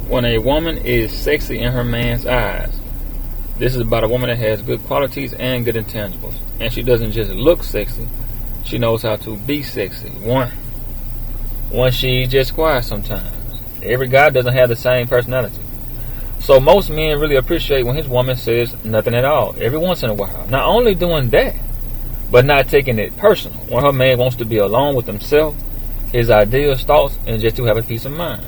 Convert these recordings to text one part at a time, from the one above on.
when a woman is sexy in her man's eyes. This is about a woman that has good qualities and good intangibles. And she doesn't just look sexy, she knows how to be sexy. One, she's just quiet sometimes. Every guy doesn't have the same personality. So most men really appreciate when his woman says nothing at all, every once in a while. Not only doing that, but not taking it personal. When her man wants to be alone with himself, his ideas, thoughts, and just to have a peace of mind.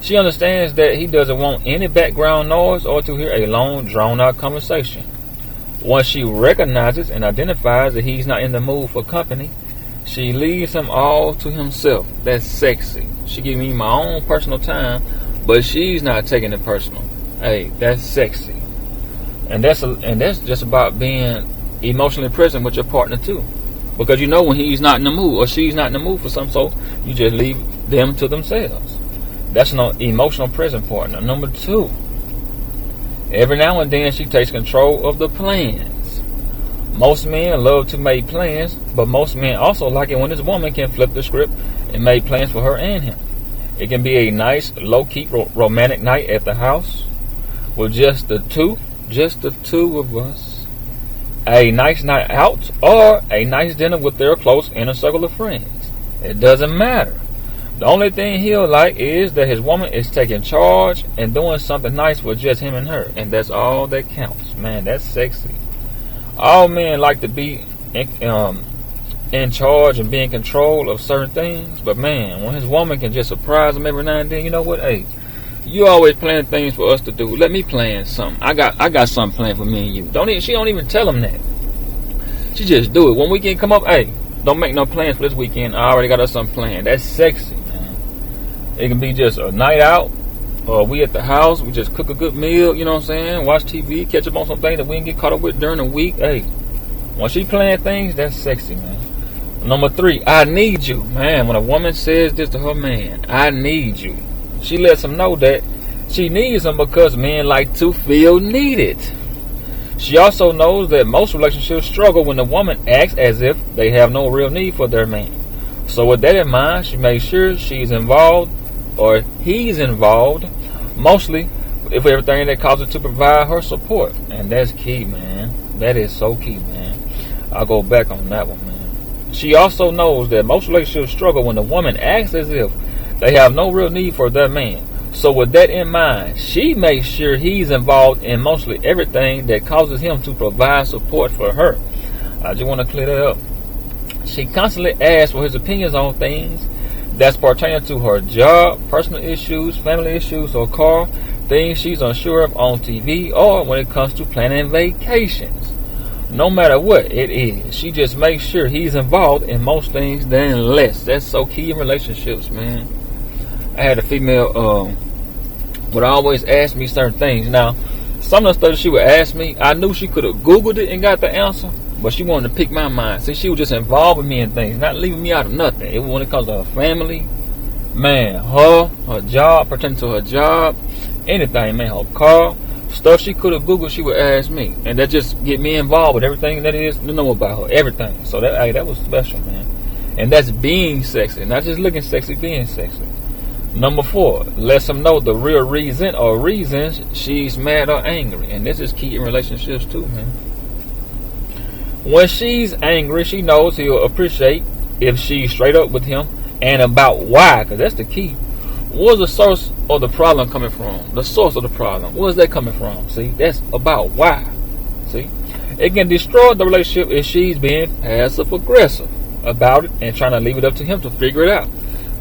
She understands that he doesn't want any background noise or to hear a long, drawn-out conversation. Once she recognizes and identifies that he's not in the mood for company, she leaves him all to himself. That's sexy. She gives me my own personal time, but she's not taking it personal. Hey, that's sexy. And that's just about being emotionally present with your partner too. Because you know when he's not in the mood or she's not in the mood for something, so you just leave them to themselves. That's an emotional present partner. Number 2, every now and then she takes control of the plans. Most men love to make plans, but most men also like it when this woman can flip the script and make plans for her and him. It can be a nice, low-key, romantic night at the house with just the two of us. A nice night out or a nice dinner with their close inner circle of friends. It doesn't matter. The only thing he'll like is that his woman is taking charge and doing something nice for just him and her. And that's all that counts. Man, that's sexy. All men like to be in charge and be in control of certain things. But man, when his woman can just surprise him every now and then, you know what? Hey, you always planning things for us to do. Let me plan something. I got something planned for me and you. She don't even tell him that. She just do it. When weekend come up, hey, don't make no plans for this weekend. I already got us something planned. That's sexy. It can be just a night out, or we at the house, we just cook a good meal, you know what I'm saying? Watch TV, catch up on some things that we didn't get caught up with during the week. Hey, when she playing things, that's sexy, man. Number 3, I need you. Man, when a woman says this to her man, I need you, she lets him know that she needs him because men like to feel needed. She also knows that most relationships struggle when the woman acts as if they have no real need for their man. So with that in mind, she makes sure she's involved or he's involved, mostly if everything that causes to provide her support. And that's key, man. That is so key, man. I'll go back on that one, man. She also knows that most relationships struggle when the woman acts as if they have no real need for their man. So with that in mind, she makes sure he's involved in mostly everything that causes him to provide support for her. I just want to clear that up. She constantly asks for his opinions on things that's pertaining to her job, personal issues, family issues, or car, things she's unsure of on TV, or when it comes to planning vacations. No matter what it is, she just makes sure he's involved in most things than less. That's so key in relationships, man. I had a female would always ask me certain things. Now, some of the stuff she would ask me, I knew she could have Googled it and got the answer, but she wanted to pick my mind. See, she was just involving me in things, not leaving me out of nothing. Even when it comes to her family, man, her job, pertaining to her job, anything, man, her car, stuff she could have Googled, she would ask me. And that just get me involved with everything that is to know about her, everything. So that was special, man. And that's being sexy, not just looking sexy, being sexy. Number 4, lets them know the real reason or reasons she's mad or angry. And this is key in relationships too, man. When she's angry, she knows he'll appreciate if she's straight up with him and about why, because that's the key. Where's the source of the problem coming from? The source of the problem. Where's that coming from? See, that's about why. See, it can destroy the relationship if she's being passive aggressive about it and trying to leave it up to him to figure it out,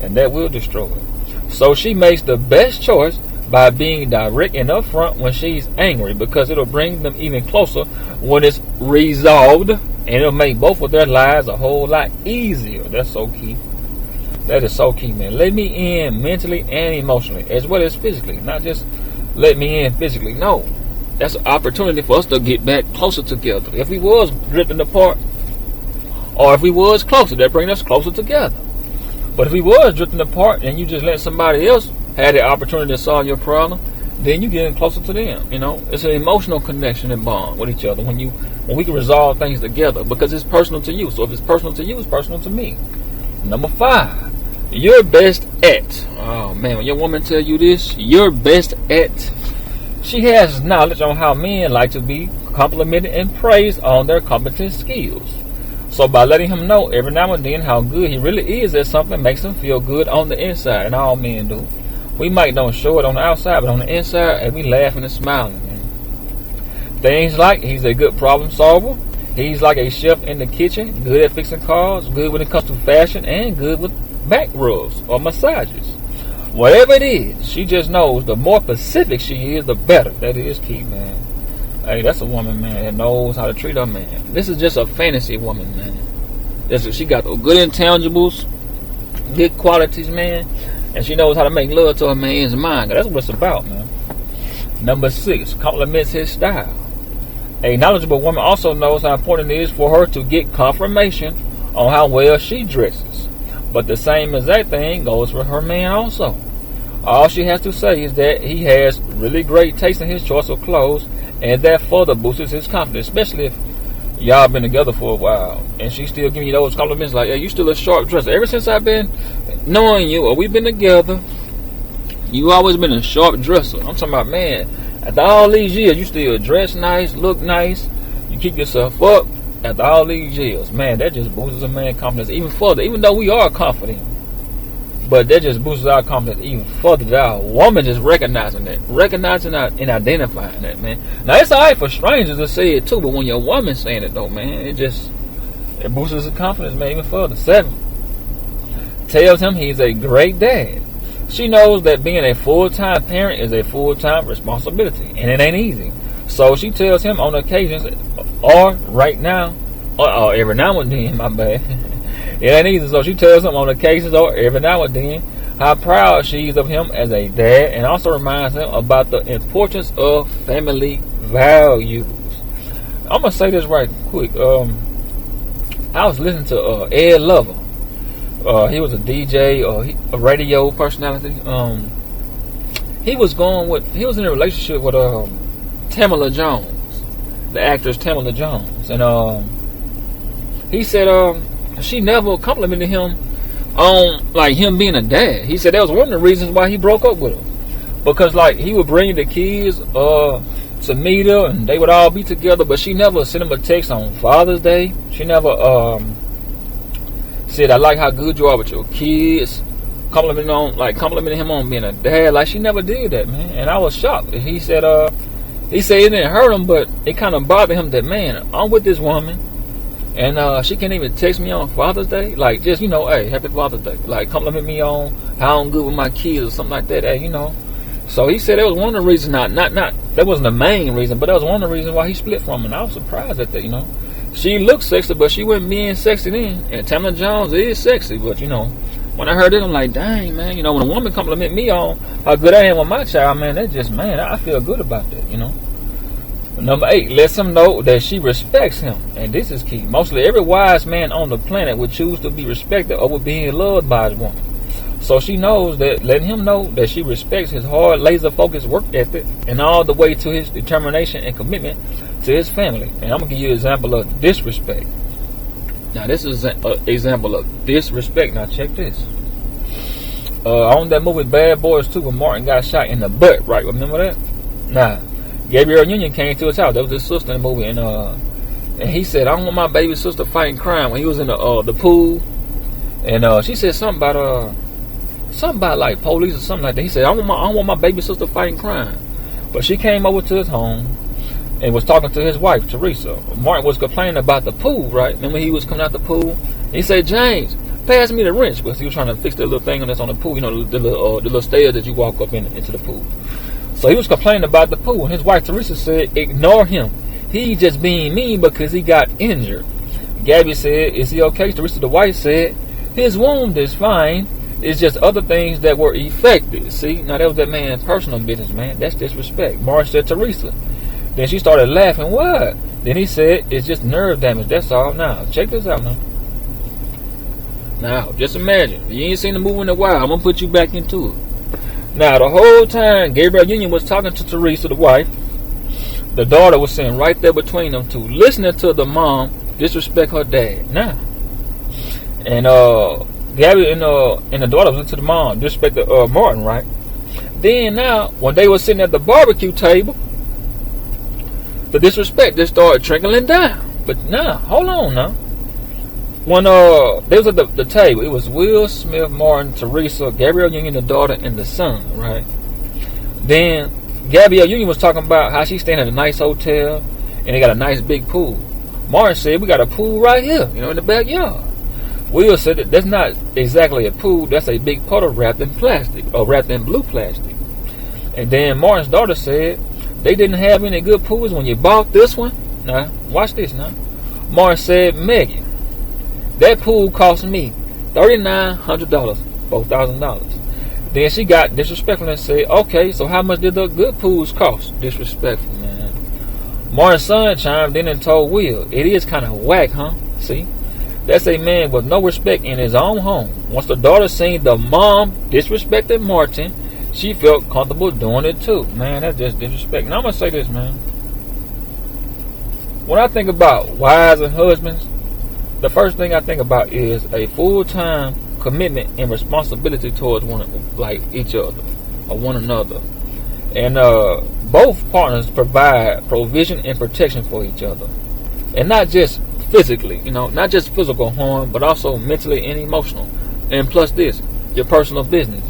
and that will destroy it. So she makes the best choice by being direct and upfront when she's angry, because it'll bring them even closer when it's resolved, and it'll make both of their lives a whole lot easier. That's so key. That is so key, man. Let me in mentally and emotionally, as well as physically. Not just let me in physically. No, that's an opportunity for us to get back closer together. If we was drifting apart, or if we was closer, that bring us closer together. But if we was drifting apart and you just let somebody else have the opportunity to solve your problem, then you getting closer to them. You know, it's an emotional connection and bond with each other when we can resolve things together, because it's personal to you. So if it's personal to you, it's personal to me. Number 5, You're best at. Oh man, when your woman tell you this, you're best at. She has knowledge on how men like to be complimented and praised on their competent skills. So by letting him know every now and then how good he really is at something makes him feel good on the inside, and all men do. We might don't show it on the outside, but on the inside, and we laughing and smiling, man. Things like he's a good problem solver, he's like a chef in the kitchen, good at fixing cars, good when it comes to fashion, and good with back rubs or massages. Whatever it is, she just knows the more specific she is, the better. That is key, man. Hey, that's a woman, man, that knows how to treat her man. This is just a fantasy woman, man. She got the good intangibles, good qualities, man, and she knows how to make love to her man's mind. That's what it's about, man. Number 6, compliments his style. A knowledgeable woman also knows how important it is for her to get confirmation on how well she dresses. But the same exact thing goes for her man also. All she has to say is that he has really great taste in his choice of clothes, and that further boosts his confidence, especially if y'all been together for a while and she still giving you those compliments like, hey, you still a sharp dresser. Ever since I've been knowing you or we've been together, you always been a sharp dresser. I'm talking about, man, after all these years, you still dress nice, look nice, you keep yourself up. After all these years, man, that just boosts a man's confidence even further. Even though we are confident, but that just boosts our confidence even further. That our woman just recognizing that, and identifying that, man. Now it's alright for strangers to say it too, but when your woman's saying it though, man, it boosts his confidence, man, even further. 7, tells him he's a great dad. She knows that being a full-time parent is a full-time responsibility, and it ain't easy. So she tells him on occasions, or right now, or every now and then, my bad. It ain't easy. So she tells him on occasions, or every now and then, how proud she is of him as a dad, and also reminds him about the importance of family values. I'm gonna say this right quick. I was listening to Ed Lover. He was a DJ or a radio personality. He was in a relationship with Tamala Jones, the actress Tamala Jones, and he said she never complimented him on like him being a dad. He said that was one of the reasons why he broke up with her, because like he would bring the kids to meet her and they would all be together, but she never sent him a text on Father's Day. She never said, I like how good you are with your kids, complimenting him on being a dad. Like, she never did that, man. And I was shocked. He said it didn't hurt him, but it kind of bothered him that, man, I'm with this woman and she can't even text me on Father's Day. Like, just, hey, happy Father's Day. Like, compliment me on how I'm good with my kids or something like that. Hey, So he said that was one of the reasons, not that wasn't the main reason, but that was one of the reasons why he split from her. And I was surprised at that, She looked sexy, but she wasn't being sexy then. And Tamala Jones is sexy, but when I heard it, I'm like, dang, man, when a woman compliment me on how good I am with my child, man, that's just, man, I feel good about that, Number 8, lets him know that she respects him. And this is key. Mostly every wise man on the planet would choose to be respected over being loved by his woman. So she knows that letting him know that she respects his hard, laser-focused work ethic and all the way to his determination and commitment to his family. And I'm going to give you an example of disrespect. Now, this is an example of disrespect. Now, check this. On that movie Bad Boys 2 when Martin got shot in the butt, right? Remember that? Now, Gabrielle Union came to his house. That was his sister in the movie. And he said, I don't want my baby sister fighting crime when he was in the pool. And she said something about like police or something like that. He said, I don't want my baby sister fighting crime. But she came over to his home and was talking to his wife, Teresa. Martin was complaining about the pool, right? Remember he was coming out the pool? He said, James, pass me the wrench, because he was trying to fix the little thing that's on the pool, the little stairs that you walk up into the pool. So he was complaining about the pool, and his wife, Teresa, said, ignore him. He's just being mean because he got injured. Gabby said, is he okay? Teresa, the wife, said, his wound is fine. It's just other things that were affected. See, now that was that man's personal business, man. That's disrespect. Marge said, Teresa. Then she started laughing. What? Then he said, it's just nerve damage. That's all. Now, check this out now. Now, just imagine. If you ain't seen the movie in a while, I'm going to put you back into it. Now, the whole time Gabrielle Union was talking to Teresa, the wife, the daughter was sitting right there between them two, listening to the mom disrespect her dad. Now, and Gabby and the daughter was into the mom, disrespected Martin, right? Then now, when they were sitting at the barbecue table, the disrespect just started trickling down. But now, hold on now. When they was at the table, it was Will Smith, Martin, Teresa, Gabrielle Union, the daughter, and the son, right? Then Gabrielle Union was talking about how she's staying at a nice hotel and they got a nice big pool. Martin said, we got a pool right here, in the backyard. Will said that that's not exactly a pool, that's a big puddle wrapped in plastic, or wrapped in blue plastic. And then Martin's daughter said, they didn't have any good pools when you bought this one. Now, watch this now. Martin said, Megan, that pool cost me $3,900, $4,000. Then she got disrespectful and said, okay, so how much did the good pools cost? Disrespectful, man. Martin's son chimed in and told Will, it is kind of whack, huh? See? That's a man with no respect in his own home. Once the daughter seen the mom disrespected Martin, she felt comfortable doing it too. Man, that's just disrespect. Now I'm going to say this, man. When I think about wives and husbands, the first thing I think about is a full-time commitment and responsibility towards each other or one another. And both partners provide provision and protection for each other. And not just physically, not just physical harm, but also mentally and emotional. And plus this, your personal business.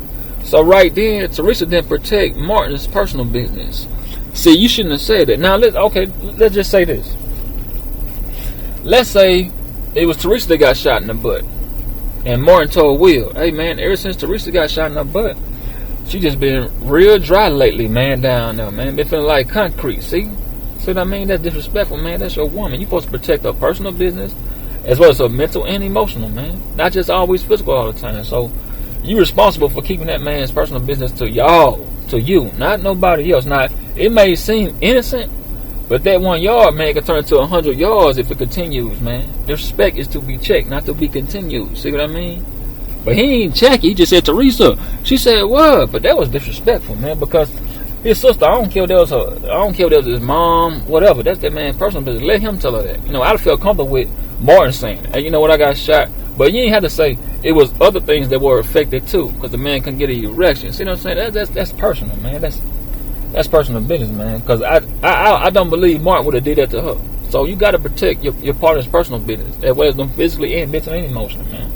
So right then, Teresa didn't protect Martin's personal business. See, you shouldn't have said that. Now, let's just say this. Let's say it was Teresa that got shot in the butt. And Martin told Will, hey man, ever since Teresa got shot in the butt, she just been real dry lately, man, down there, man. Been feeling like concrete, see? See what I mean? That's disrespectful, man. That's your woman. You're supposed to protect her personal business as well as her mental and emotional, man. Not just always physical all the time. So you're responsible for keeping that man's personal business to y'all, to you, not nobody else. Now, it may seem innocent, but that 1 yard, man, can turn into 100 yards if it continues, man. Disrespect is to be checked, not to be continued. See what I mean? But he ain't check it. He just said, Teresa. She said, what? But that was disrespectful, man, because his sister, I don't care if that was his mom, whatever. That's that man's personal business. Let him tell her that. I'd feel comfortable with Martin saying, hey, you know what, I got shot. But you ain't have to say it was other things that were affected too, because the man couldn't get an erection. See what I'm saying? That's personal, man. That's personal business, man. Because I don't believe Martin would have did that to her. So you got to protect your partner's personal business, as well as them physically and mentally and emotionally, man.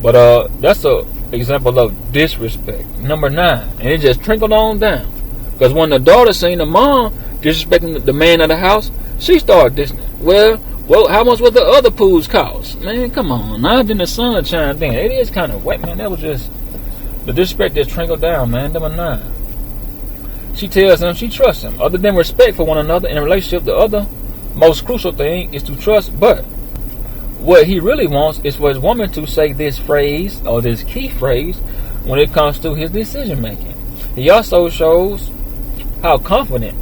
But that's a example of disrespect. Number 9, and it just trickled on down. Because when the daughter seen the mom disrespecting the man of the house, she started dissing. Well, how much would the other pools cost? Man, come on. Now then the son chimed in. It is kind of wet, man. That was just the disrespect just trickled down, man. Number 9. She tells him she trusts him. Other than respect for one another in a relationship, the other most crucial thing is to trust. But what he really wants is for his woman to say this phrase or this key phrase when it comes to his decision making. It also shows how confident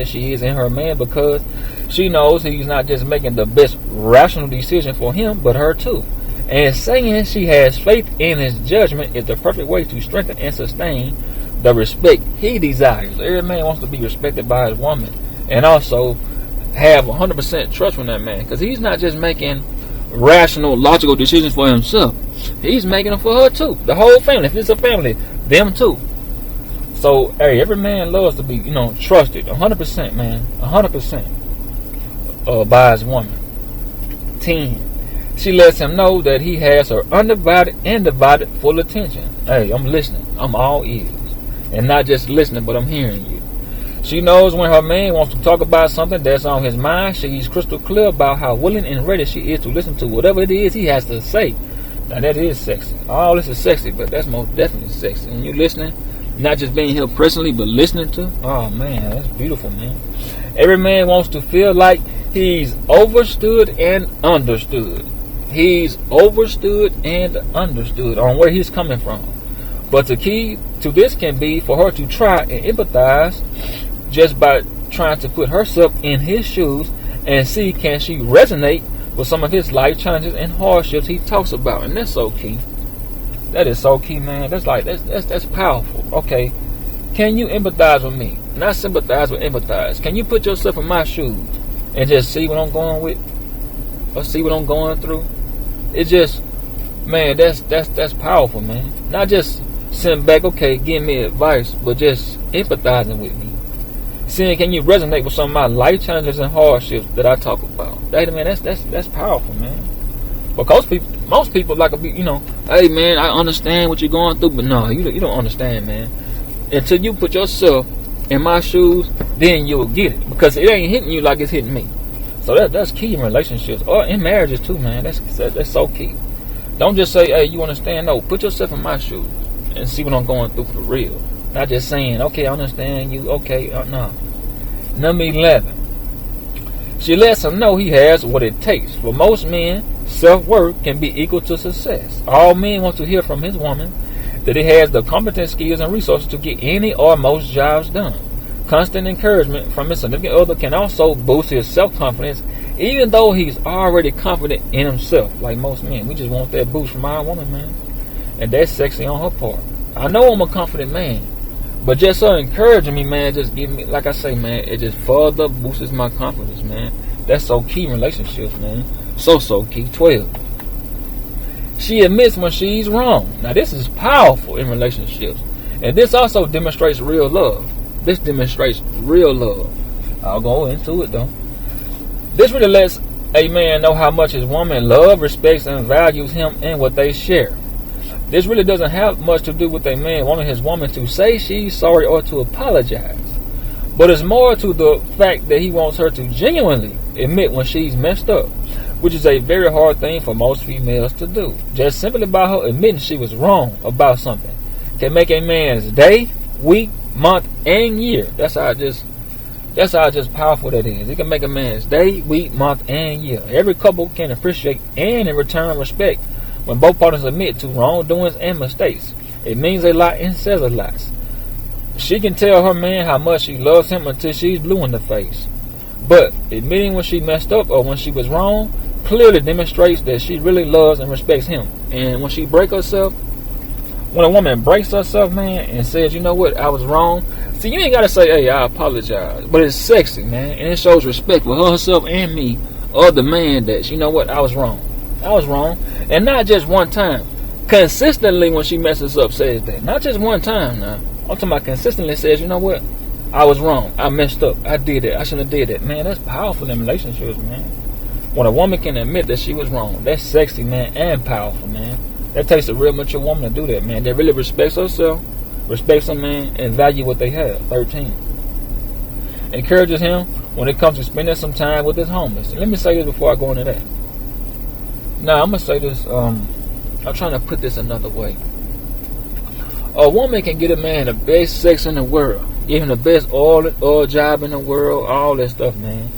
she is in her man, because she knows he's not just making the best rational decision for him, but her too. And saying she has faith in his judgment is the perfect way to strengthen and sustain the respect he desires. Every man wants to be respected by his woman, and also have 100% trust from that man, because he's not just making rational, logical decisions for himself. He's making them for her too. The whole family. If it's a family, them too. So, hey, every man loves to be, trusted. 100%, man. 100% by his woman. 10. She lets him know that he has her undivided and divided full attention. Hey, I'm listening. I'm all ears. And not just listening, but I'm hearing you. She knows when her man wants to talk about something that's on his mind, she's crystal clear about how willing and ready she is to listen to whatever it is he has to say. Now, that is sexy. All this is sexy, but that's most definitely sexy. When you're listening, not just being here presently, but listening to, oh man, that's beautiful, man. Every man wants to feel like he's overstood and understood. He's overstood and understood on where he's coming from. But the key to this can be for her to try and empathize just by trying to put herself in his shoes and see, can she resonate with some of his life challenges and hardships he talks about. And that's so key. That is so key, man. That's powerful. Okay, can you empathize with me? Not sympathize, but empathize. Can you put yourself in my shoes and just see what I'm going with, or see what I'm going through? It's just Man, that's powerful, man. Not just sitting back, okay, give me advice, but just empathizing with me. Seeing, can you resonate with some of my life challenges and hardships that I talk about? That, man, that's powerful, man. Because most people like to be, hey, man, I understand what you're going through, but no, you don't understand, man. Until you put yourself in my shoes, then you'll get it. Because it ain't hitting you like it's hitting me. So that's key in relationships or in marriages too, man. That's so key. Don't just say, hey, you understand? No, put yourself in my shoes and see what I'm going through for real. Not just saying, okay, I understand you. Okay, no. Number 11. She lets him know he has what it takes. For most men, self-worth can be equal to success. All men want to hear from his woman that he has the competent skills and resources to get any or most jobs done. Constant encouragement from his significant other can also boost his self-confidence, even though he's already confident in himself. Like most men, we just want that boost from our woman, man. And that's sexy on her part. I know I'm a confident man, but just her encouraging me, man, just give me, like I say, man, it just further boosts my confidence, man. That's so key in relationships, man. So key. 12. She admits when she's wrong. Now, this is powerful in relationships. And this also demonstrates real love. This demonstrates real love. I'll go into it, though. This really lets a man know how much his woman loves, respects, and values him and what they share. This really doesn't have much to do with a man wanting his woman to say she's sorry or to apologize. But it's more to the fact that he wants her to genuinely admit when she's messed up, which is a very hard thing for most females to do. Just simply by her admitting she was wrong about something can make a man's day, week, month, and year. That's how just powerful that is. It can make a man's day, week, month, and year. Every couple can appreciate and in return respect when both partners admit to wrongdoings and mistakes. It means a lot and says a lot. She can tell her man how much she loves him until she's blue in the face. But admitting when she messed up or when she was wrong clearly demonstrates that she really loves and respects him. And when she breaks herself, when a woman breaks herself, man, and says, you know what, I was wrong. See, you ain't got to say, hey, I apologize. But it's sexy, man. And it shows respect for herself and me, or the man, that, you know what, I was wrong. I was wrong. And not just one time. Consistently when she messes up says that. Not just one time now. I'm talking about consistently says, you know what, I was wrong. I messed up. I did it. I shouldn't have did that. Man, that's powerful in relationships, man. When a woman can admit that she was wrong, that's sexy, man, and powerful, man. That takes a real mature woman to do that, man. That really respects herself, respects a man, and value what they have. 13. Encourages him when it comes to spending some time with his homies. Let me say this before I go into that. Now, I'm going to say this, I'm trying to put this another way. A woman can get a man the best sex in the world, give him the best oil job in the world, all that stuff, man.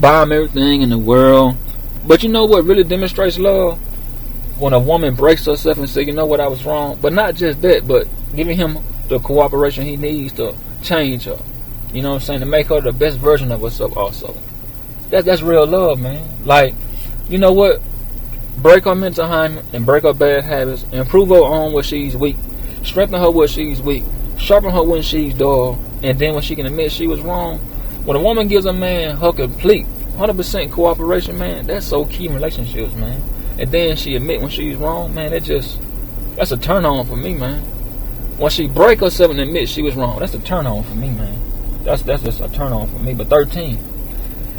Buy him everything in the world. But you know what really demonstrates love? When a woman breaks herself and says, you know what, I was wrong. But not just that, but giving him the cooperation he needs to change her. You know what I'm saying? To make her the best version of herself also. That's real love, man. Like, you know what? Break her mental hymen and break her bad habits. Improve her on where she's weak. Strengthen her where she's weak. Sharpen her when she's dull. And then when she can admit she was wrong. When a woman gives a man her complete 100% cooperation, man, that's so key in relationships, man. And then she admit when she's wrong, man, that's a turn on for me, man. When she break herself and admit she was wrong, that's a turn on for me, man. That's just a turn on for me. But 13.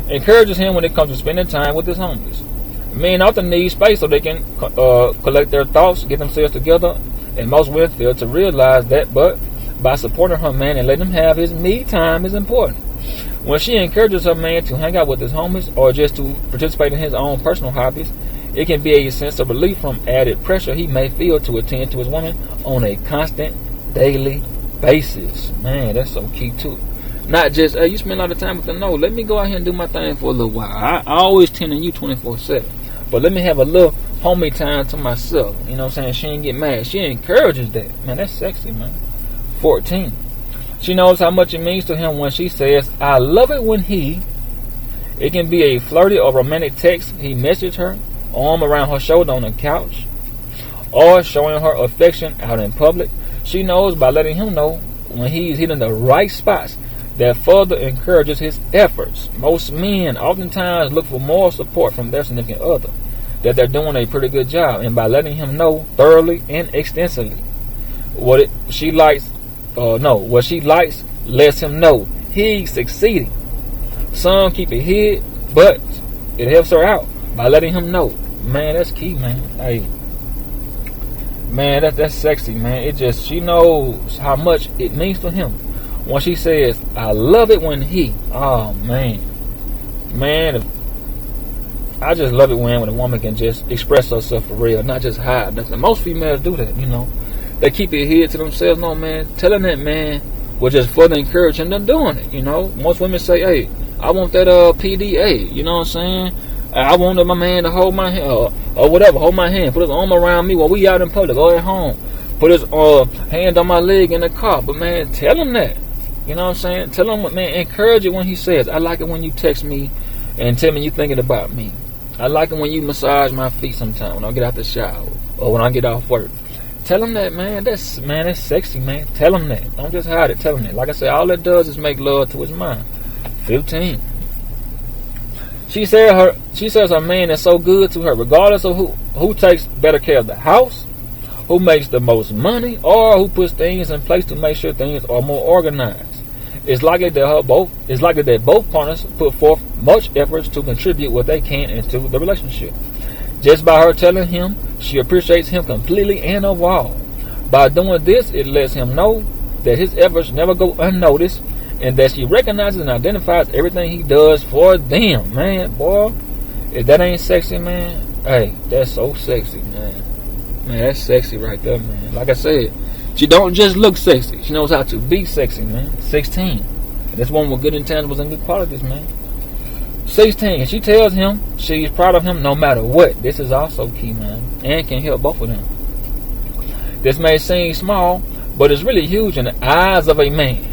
Encourages him when it comes to spending time with his homies. Men often need space so they can collect their thoughts, get themselves together, and most women fail to realize that, but by supporting her man and letting him have his me time is important. When she encourages her man to hang out with his homies or just to participate in his own personal hobbies, it can be a sense of relief from added pressure he may feel to attend to his woman on a constant, daily basis. Man, that's so key too. Not just, hey, you spend a lot of time with them. No, let me go out here and do my thing for a little while. I always tend to you 24/7. But let me have a little homie time to myself. You know what I'm saying? She ain't get mad. She encourages that. Man, that's sexy, man. 14. She knows how much it means to him when she says, I love it when he. It can be a flirty or romantic text he messaged her, arm around her shoulder on the couch, or showing her affection out in public. She knows by letting him know when he's hitting the right spots that further encourages his efforts. Most men oftentimes look for moral support from their significant other. that they're doing a pretty good job, and by letting him know thoroughly and extensively what she likes lets him know he's succeeding. Some keep it hid, but it helps her out by letting him know. Man, that's key, man. Hey, man, that's sexy, man. It just, she knows how much it means to him when she says, I love it when he. Oh, man. I just love it when a woman can just express herself for real, not just hide nothing. Most females do that, you know. They keep it hid to themselves. No, man, telling that man will just further encourage him than doing it, you know. Most women say, hey, I want that PDA, you know what I'm saying? I want my man to hold my hand, or whatever, hold my hand, put his arm around me while we out in public or at home, put his hand on my leg in the car. But man, tell him that, you know what I'm saying? Tell him, man, encourage it when he says, I like it when you text me and tell me you thinking about me. I like it when you massage my feet sometime when I get out the shower or when I get off work. Tell him that, man. That's sexy, man. Tell him that. Don't just hide it. Tell him that. Like I said, all it does is make love to his mind. 15. She says her man is so good to her, regardless of who takes better care of the house, who makes the most money, or who puts things in place to make sure things are more organized. It's likely that both partners put forth much efforts to contribute what they can into the relationship. Just by her telling him she appreciates him completely and overall. By doing this, it lets him know that his efforts never go unnoticed, and that she recognizes and identifies everything he does for them. Man, boy, if that ain't sexy, man, hey, that's so sexy, man. Man, that's sexy right there, man. Like I said, she don't just look sexy. She knows how to be sexy, man. 16. This woman with good intangibles and good qualities, man. 16. She tells him she's proud of him no matter what. This is also key, man, and can help both of them. This may seem small, but it's really huge in the eyes of a man.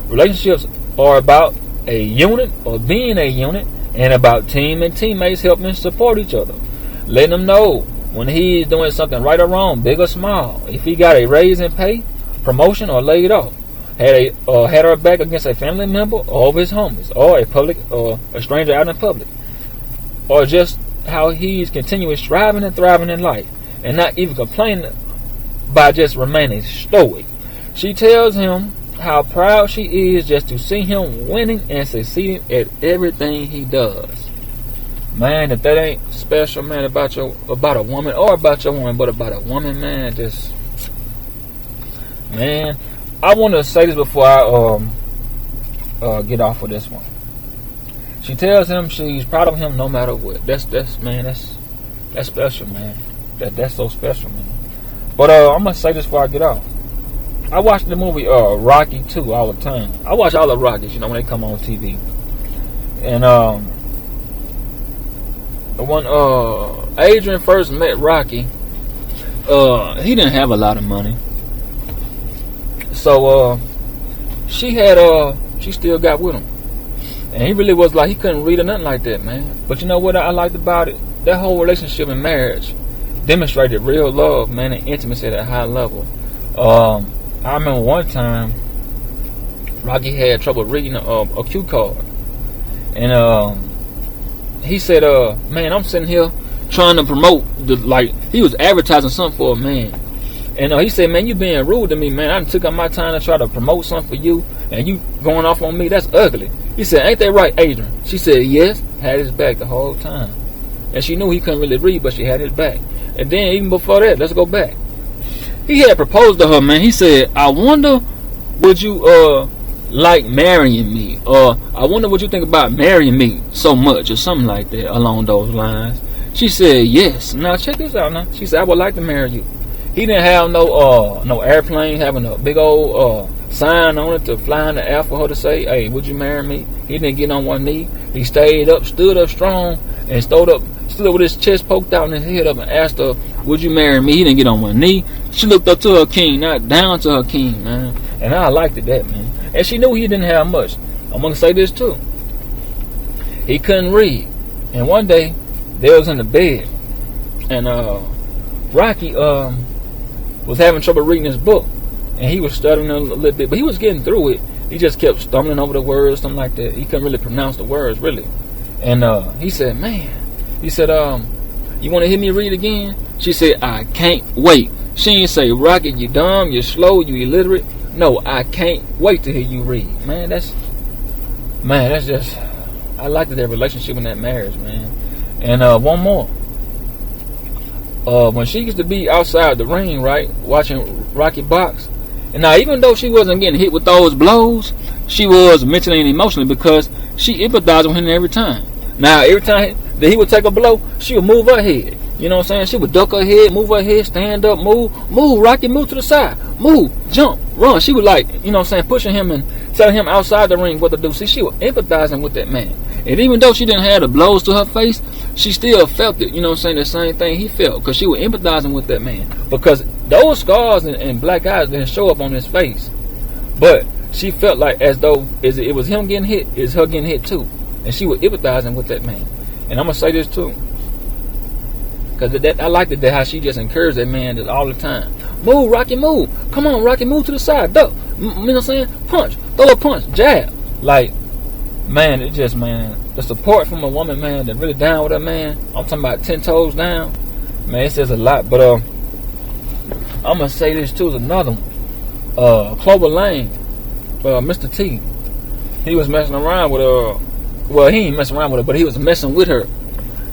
Relationships are about a unit or being a unit, and about team and teammates helping support each other. Letting them know when he's doing something right or wrong, big or small. If he got a raise in pay, promotion, or laid off. Had her back against a family member or of his homies, or a stranger out in public, or just how he's continually striving and thriving in life, and not even complaining by just remaining stoic. She tells him how proud she is just to see him winning and succeeding at everything he does. Man, if that ain't special, man, about a woman, or about your woman, but about a woman, man, just, man. I want to say this before I get off of this one. She tells him she's proud of him no matter what. That's special, man. That's so special, man. But I'm gonna say this before I get off. I watch the movie Rocky 2 all the time. I watch all the Rockies, you know, when they come on TV. And when Adrian first met Rocky, he didn't have a lot of money. So she still got with him, and he really was like, he couldn't read or nothing like that, man. But you know what I liked about it? That whole relationship and marriage demonstrated real love, man, and intimacy at a high level. I remember one time Rocky had trouble reading a cue card, and he said, man, I'm sitting here trying to promote he was advertising something for a man. And he said, man, you being rude to me, man. I took up my time to try to promote something for you, and you going off on me. That's ugly. He said, ain't that right, Adrian? She said, yes. Had his back the whole time. And she knew he couldn't really read, but she had his back. And then even before that, let's go back. He had proposed to her, man. He said, I wonder, would you like marrying me? Or I wonder what you think about marrying me so much, or something like that along those lines. She said, yes. Now, check this out now. She said, I would like to marry you. He didn't have no airplane having a big old sign on it to fly in the air for her to say, hey, would you marry me? He didn't get on one knee. He stood up strong, and stood up with his chest poked out and his head up, and asked her, would you marry me? He didn't get on one knee. She looked up to her king, not down to her king, man. And I liked it, that, man. And she knew he didn't have much. I'm going to say this, too. He couldn't read. And one day, they was in the bed, and Rocky was having trouble reading his book, and he was stuttering a little bit, but he was getting through it. He just kept stumbling over the words, something like that. He couldn't really pronounce the words, really. And he said, man, he said, You want to hear me read again? She said, I can't wait. She ain't say, Rocket, you dumb, you slow, you illiterate. No, I can't wait to hear you read. Man, that's just, I liked their relationship in that marriage, man. And one more. When she used to be outside the ring, right, watching Rocky box, and now even though she wasn't getting hit with those blows, she was mentally and emotionally, because she empathized with him every time. Now, every time that he would take a blow, she would move her head. You know what I'm saying? She would duck her head, move her head, stand up, move, Rocky, move to the side, move, jump, run. She would, like, you know what I'm saying, pushing him and telling him outside the ring what to do. See, she was empathizing with that man. And even though she didn't have the blows to her face, she still felt it, you know what I'm saying, the same thing he felt, because she was empathizing with that man. Because those scars and black eyes didn't show up on his face. But she felt like as though it was him getting hit, it's her getting hit too. And she was empathizing with that man. And I'm going to say this too, because I liked it, that how she just encouraged that man all the time. Move, Rocky, move. Come on, Rocky, move to the side. Duck. You know what I'm saying? Punch. Throw a punch. Jab. Like, man, it just, man, the support from a woman, man, that really down with her man. I'm talking about 10 toes down. Man, it says a lot. But I'm going to say this too, is another one. Clover Lane, Mr. T. He was messing around with her. Well, he ain't messing around with her, but he was messing with her.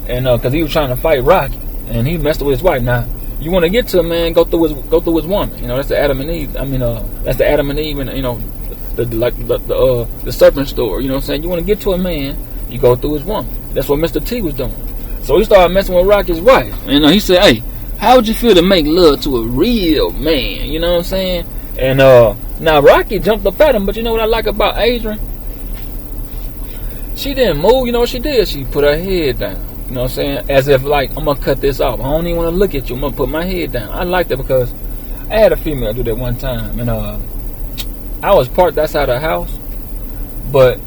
And because he was trying to fight Rocky. And he messed with his wife. Now, you want to get to a man, go through his woman. You know, that's the Adam and Eve. I mean, that's the Adam and Eve, and you know, the serpent story. You know what I'm saying? You want to get to a man, you go through his woman. That's what Mr. T was doing. So he started messing with Rocky's wife. And he said, "Hey, how would you feel to make love to a real man?" You know what I'm saying? And now Rocky jumped up at him, but you know what I like about Adrian? She didn't move. You know what she did? She put her head down. You know what I'm saying? As if, like, I'm going to cut this off. I don't even want to look at you. I'm going to put my head down. I liked it because I had a female do that one time. And I was parked outside the house, but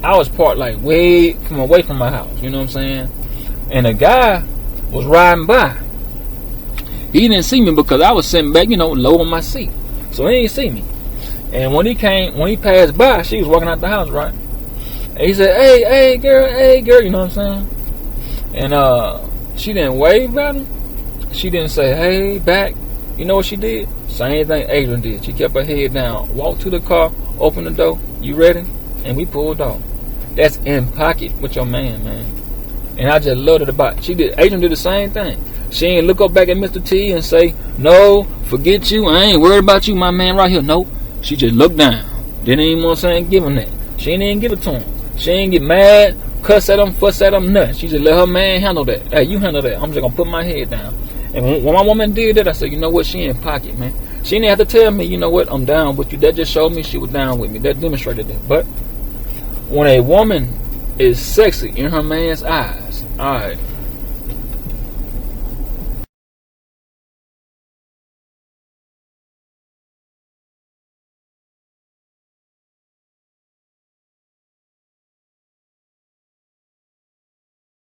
I was parked, like, way away from my house. You know what I'm saying? And a guy was riding by. He didn't see me because I was sitting back, you know, low on my seat. So he didn't see me. And when he passed by, she was walking out the house, right? And he said, hey, girl, you know what I'm saying? And she didn't wave at him. She didn't say, hey, back. You know what she did? Same thing Adrian did. She kept her head down, walked to the car, opened the door. You ready? And we pulled off. That's in pocket with your man. And I just loved it about it. Adrian did the same thing. She ain't look up back at Mr. T and say, no, forget you. I ain't worried about you, my man right here. Nope. She just looked down. Didn't even want to say give him that. She ain't even give it to him. She ain't get mad, cuss at him, fuss at him, nothing. She just let her man handle that. Hey, you handle that. I'm just going to put my head down. And when my woman did that, I said, you know what? She in pocket, man. She didn't have to tell me, you know what? I'm down with you. That just showed me she was down with me. That demonstrated that. But when a woman is sexy in her man's eyes, all right,